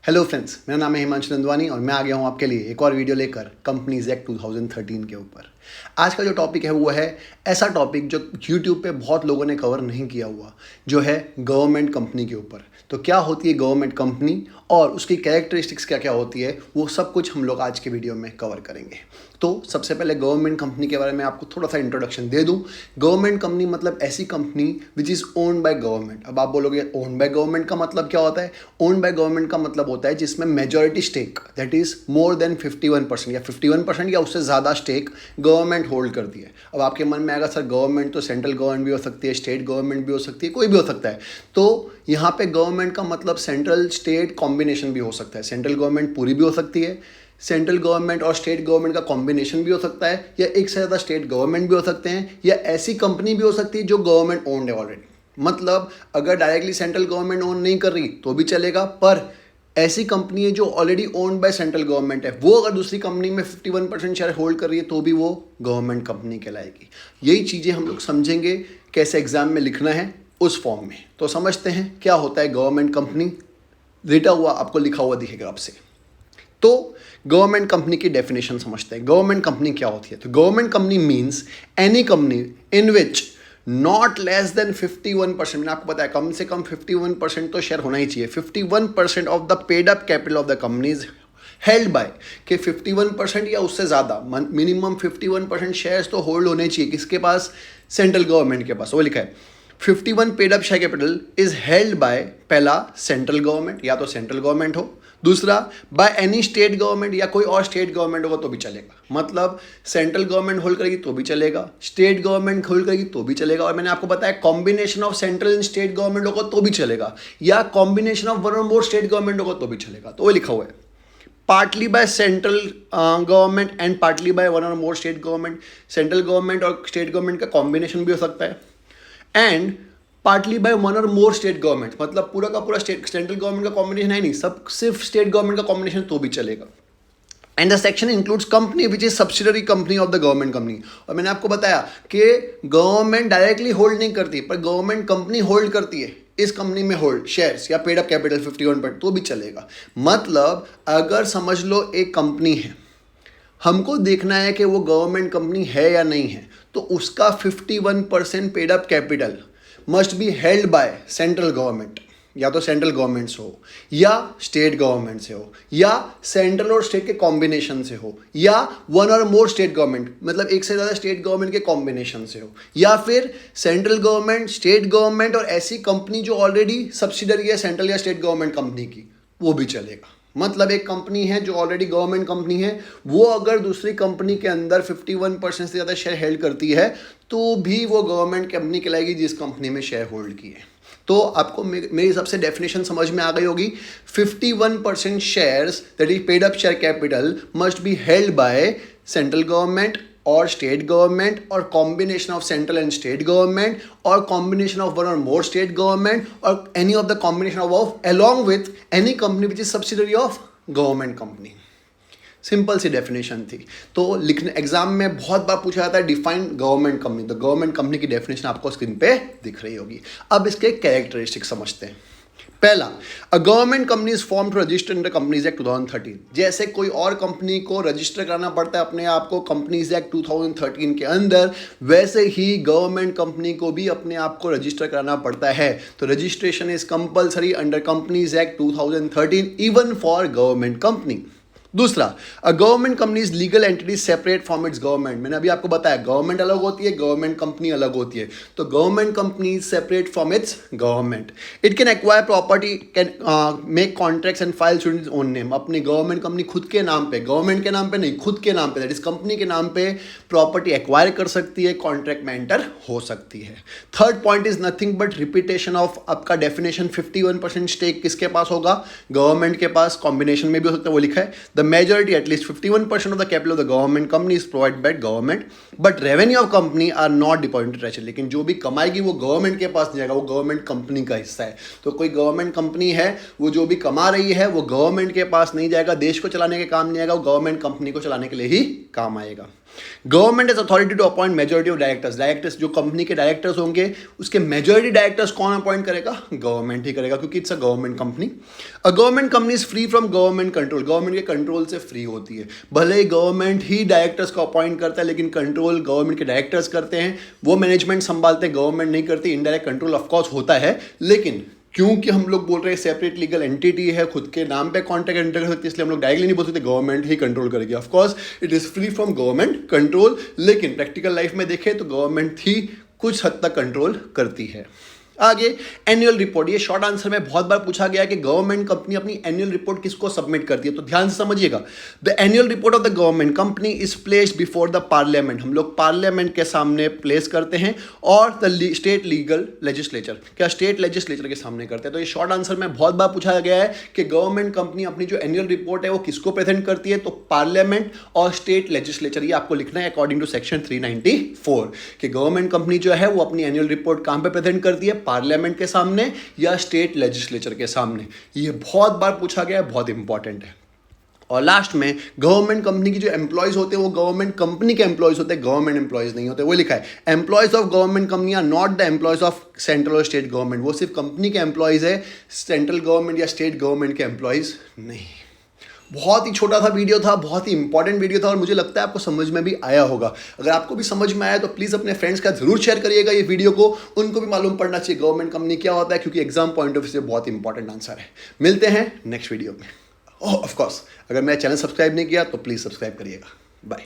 Hello friends, मेरा नाम है हिमांशु नंदवानी और मैं आ गया हूँ आपके लिए एक और वीडियो लेकर कंपनीज एक्ट 2013 के ऊपर। आज का जो टॉपिक है वो है ऐसा टॉपिक जो यूट्यूब पे बहुत लोगों ने कवर नहीं किया हुआ, जो है गवर्नमेंट कंपनी के ऊपर। तो क्या होती है गवर्नमेंट कंपनी और उसकी कैरेक्टरिस्टिक्स क्या क्या होती है, वो सब कुछ हम लोग आज के वीडियो में कवर करेंगे। तो सबसे पहले गवर्नमेंट कंपनी के बारे में आपको थोड़ा सा इंट्रोडक्शन दे दूं। गवर्नमेंट कंपनी मतलब ऐसी company which is owned by government. अब आप बोलोगे ओन्ड बाय गवर्नमेंट का मतलब क्या होता है? ओन्ड बाय गवर्नमेंट का मतलब होता है जिसमें majority stake that is more than 51% या 51% या उससे ज़्यादा स्टेक गवर्नमेंट होल्ड करती है। अब आपके मन में आएगा सर गवर्नमेंट तो सेंट्रल गवर्नमेंट भी हो सकती है, स्टेट गवर्नमेंट भी हो सकती है, कोई भी हो सकता है। तो यहाँ पे गवर्नमेंट का मतलब सेंट्रल स्टेट कॉम्बिनेशन भी हो सकता है। सेंट्रल गवर्नमेंट पूरी भी हो सकती है, सेंट्रल गवर्नमेंट और स्टेट गवर्नमेंट का कॉम्बिनेशन भी हो सकता है, या एक से ज़्यादा स्टेट गवर्नमेंट भी हो सकते हैं, या ऐसी कंपनी भी हो सकती है जो गवर्नमेंट ओन्ड है ऑलरेडी। मतलब अगर डायरेक्टली सेंट्रल गवर्नमेंट ओन नहीं कर रही तो भी चलेगा, पर ऐसी कंपनी है जो already owned by central government है, वो अगर दूसरी कंपनी में 51% शेयर होल्ड कर रही है तो भी वो गवर्नमेंट कंपनी कहलाएगी। यही चीज़ें हम लोग समझेंगे कैसे एग्जाम में लिखना है उस फॉर्म में। तो समझते हैं क्या होता है गवर्नमेंट कंपनी। रिटा हुआ आपको लिखा हुआ दिखेगा आपसे। तो गवर्नमेंट कंपनी की डेफिनेशन समझते हैं। गवर्नमेंट कंपनी क्या होती है? तो government company means any company in which not less than 51%, मैंने आपको बताया कम से कम 51% तो शेयर होना ही चाहिए। 51% of the paid up capital of the company is held by, कि 51% या उससे ज़्यादा मिनिमम 51% शेयर्स तो होल्ड होने चाहिए। किसके पास? सेंट्रल गवर्नमेंट के पास। वो लिखा है 51 paid up share capital is held by, पहला सेंट्रल गवर्नमेंट, या तो सेंट्रल गवर्नमेंट हो, दूसरा बाय एनी स्टेट गवर्नमेंट या कोई और स्टेट गवर्नमेंट होगा तो भी चलेगा। मतलब सेंट्रल गवर्नमेंट होल्ड करेगी तो भी चलेगा, स्टेट गवर्नमेंट होल्ड करेगी तो भी चलेगा, और मैंने आपको बताया combination of central and state government होगा तो भी चलेगा, या कॉम्बिनेशन ऑफ वन और मोर स्टेट गवर्नमेंट होगा तो भी चलेगा। तो वो लिखा हुआ है partly by central government and partly by one और more state government. Central government और स्टेट गवर्नमेंट का कॉम्बिनेशन भी हो सकता है, एंड पार्टली बाय वन और मोर स्टेट गवर्नमेंट, मतलब पूरा का पूरा स्टेट सेंट्रल गवर्नमेंट का कॉम्बिनेशन है नहीं, सब सिर्फ स्टेट गवर्नमेंट का कॉम्बिनेशन तो भी चलेगा। And the section includes company which is subsidiary company of the government company. और मैंने आपको बताया कि गवर्नमेंट डायरेक्टली होल्ड नहीं करती, पर गवर्नमेंट कंपनी होल्ड करती है इस कंपनी में होल्ड शेयर्स या पेड अप कैपिटल 51% तो भी चलेगा। मतलब अगर समझ लो एक कंपनी है, हमको देखना है कि वो गवर्नमेंट कंपनी है या नहीं है, तो उसका 51% paid up capital must be held by central government, या तो सेंट्रल गवर्नमेंट से हो, या स्टेट गवर्नमेंट से हो, या सेंट्रल और स्टेट के कॉम्बिनेशन से हो, या वन और मोर स्टेट गवर्नमेंट, मतलब एक से ज़्यादा स्टेट गवर्नमेंट के कॉम्बिनेशन से हो, या फिर सेंट्रल गवर्नमेंट, स्टेट गवर्नमेंट और ऐसी कंपनी जो ऑलरेडी सब्सिडरी है सेंट्रल या स्टेट गवर्नमेंट कंपनी की, वो भी चलेगा। मतलब एक कंपनी है जो ऑलरेडी गवर्नमेंट कंपनी है, वो अगर दूसरी कंपनी के अंदर 51% से ज़्यादा शेयर होल्ड करती है तो भी वो गवर्नमेंट कंपनी कहलाएगी जिस कंपनी में शेयर होल्ड की है। तो आपको मेरी हिसाब से डेफिनेशन समझ में आ गई होगी। 51% shares that is paid up share capital must be held by central government और state government, or combination of central and state government, or combination of one और more state government, or any of the combination of along with any company which is subsidiary of government company. Simple सी definition थी। तो लिखने exam में बहुत बार पूछा जाता है डिफाइन गवर्नमेंट कंपनी, तो गवर्नमेंट कंपनी की डेफिनेशन आपको स्क्रीन पे दिख रही होगी। अब इसके कैरेक्टरिस्टिक समझते हैं। पहला, a government company is form to register in the companies act 2013। जैसे कोई और कंपनी को रजिस्टर कराना पड़ता है अपने आप को कंपनीज एक्ट 2013 के अंदर, वैसे ही गवर्नमेंट कंपनी को भी अपने आप को रजिस्टर कराना पड़ता है। तो registration is compulsory under companies act 2013 even for government company. दूसरा, a government company is legal entity separate from its government. मैंने अभी आपको बताया गवर्नमेंट अलग होती है, गवर्नमेंट कंपनी अलग होती है। तो government company is separate from its government. It can acquire property, can make contracts and file in its own name. अपनी गवर्नमेंट कंपनी खुद के नाम पे, गवर्नमेंट के नाम पे नहीं, खुद के नाम पे, दैट इज कंपनी के नाम पे प्रॉपर्टी एक्वायर कर सकती है, कॉन्ट्रैक्ट में एंटर हो सकती है। Third point is nothing but repetition of, आपका डेफिनेशन 51% स्टेक किसके पास होगा? गवर्नमेंट के पास। कॉम्बिनेशन में भी हो सकता है, वो लिखा है the majority at least 51% of the capital of the government company is provided by government, but revenue of company are not deposited treasury। लेकिन जो भी कमाएगी वो गवर्नमेंट के पास नहीं जाएगा, वो गवर्नमेंट कंपनी का हिस्सा है। तो कोई गवर्नमेंट कंपनी है, वो जो भी कमा रही है वो गवर्नमेंट के पास नहीं जाएगा, देश को चलाने के काम नहीं आएगा, वो गवर्नमेंट कंपनी को चलाने के लिए ही काम आएगा। Government is authority to appoint majority of directors. Directors जो कंपनी के डायरेक्टर्स होंगे उसके मेजोरिटी डायरेक्टर्स कौन अपॉइंट करेगा? गवर्नमेंट ही करेगा, क्योंकि it's a government company. A government company is free from government control. Government के कंट्रोल से फ्री होती है। भले ही गवर्नमेंट ही डायरेक्टर्स को अपॉइंट करता है, लेकिन कंट्रोल गवर्नमेंट के डायरेक्टर्स करते हैं, वो मैनेजमेंट संभालते हैं, गवर्नमेंट नहीं करती। इनडायरेक्ट कंट्रोल ऑफकोर्स होता है, लेकिन क्योंकि हम लोग बोल रहे हैं सेपरेट लीगल एंटिटी है, खुद के नाम पे कॉन्ट्रैक्ट एंटर कर सकती है, इसलिए हम लोग डायरेक्टली नहीं बोल सकते गवर्नमेंट ही कंट्रोल करेगी। Of course it is free from government control, लेकिन प्रैक्टिकल लाइफ में देखें तो गवर्नमेंट ही कुछ हद तक कंट्रोल करती है। आगे एनुअल रिपोर्ट, ये शॉर्ट आंसर में बहुत बार पूछा गया कि गवर्नमेंट कंपनी अपनी एनुअल रिपोर्ट किसको सबमिट करती है, तो ध्यान से समझिएगा। The annual report of the government company is placed before the parliament. हम लोग पार्लियामेंट के सामने प्लेस करते हैं, और द स्टेट लीगल लेजिस्लेचर, क्या स्टेट लेजिस्लेचर के सामने करते हैं। तो ये शॉर्ट आंसर में बहुत बार पूछा गया है कि गवर्नमेंट कंपनी अपनी जो एनुअल रिपोर्ट है वो किसको प्रेजेंट करती है, तो पार्लियामेंट और स्टेट लेजिस्लेचर। ये आपको लिखना है अकॉर्डिंग टू सेक्शन 394 कि गवर्नमेंट कंपनी जो है वो अपनी एनुअल रिपोर्ट कहां पे प्रेजेंट करती है, पार्लियामेंट के सामने या स्टेट लेजिस्लेचर के सामने। ये बहुत बार पूछा गया है, बहुत इंपॉर्टेंट है। और लास्ट में गवर्नमेंट कंपनी की जो एम्प्लॉयज होते हैं वो गवर्नमेंट कंपनी के एम्प्लॉयज होते हैं, गवर्नमेंट एम्प्लॉयज नहीं होते। वो लिखा है employees of government company are not the employees of central or state government. वो सिर्फ कंपनी के एम्प्लॉयज है, सेंट्रल गवर्नमेंट या स्टेट गवर्नमेंट के एम्प्लॉयज नहीं। बहुत ही छोटा सा वीडियो था, बहुत ही इंपॉर्टेंट वीडियो था, और मुझे लगता है आपको समझ में भी आया होगा। अगर आपको भी समझ में आया तो प्लीज़ अपने फ्रेंड्स का जरूर शेयर करिएगा ये वीडियो को, उनको भी मालूम पड़ना चाहिए गवर्नमेंट कंपनी क्या होता है, क्योंकि एग्जाम पॉइंट ऑफ व्यू से बहुत इंपॉर्टेंट आंसर है। मिलते हैं नेक्स्ट वीडियो में। ऑफ कोर्स अगर मेरा चैनल सब्सक्राइब नहीं किया तो प्लीज़ सब्सक्राइब करिएगा। बाय।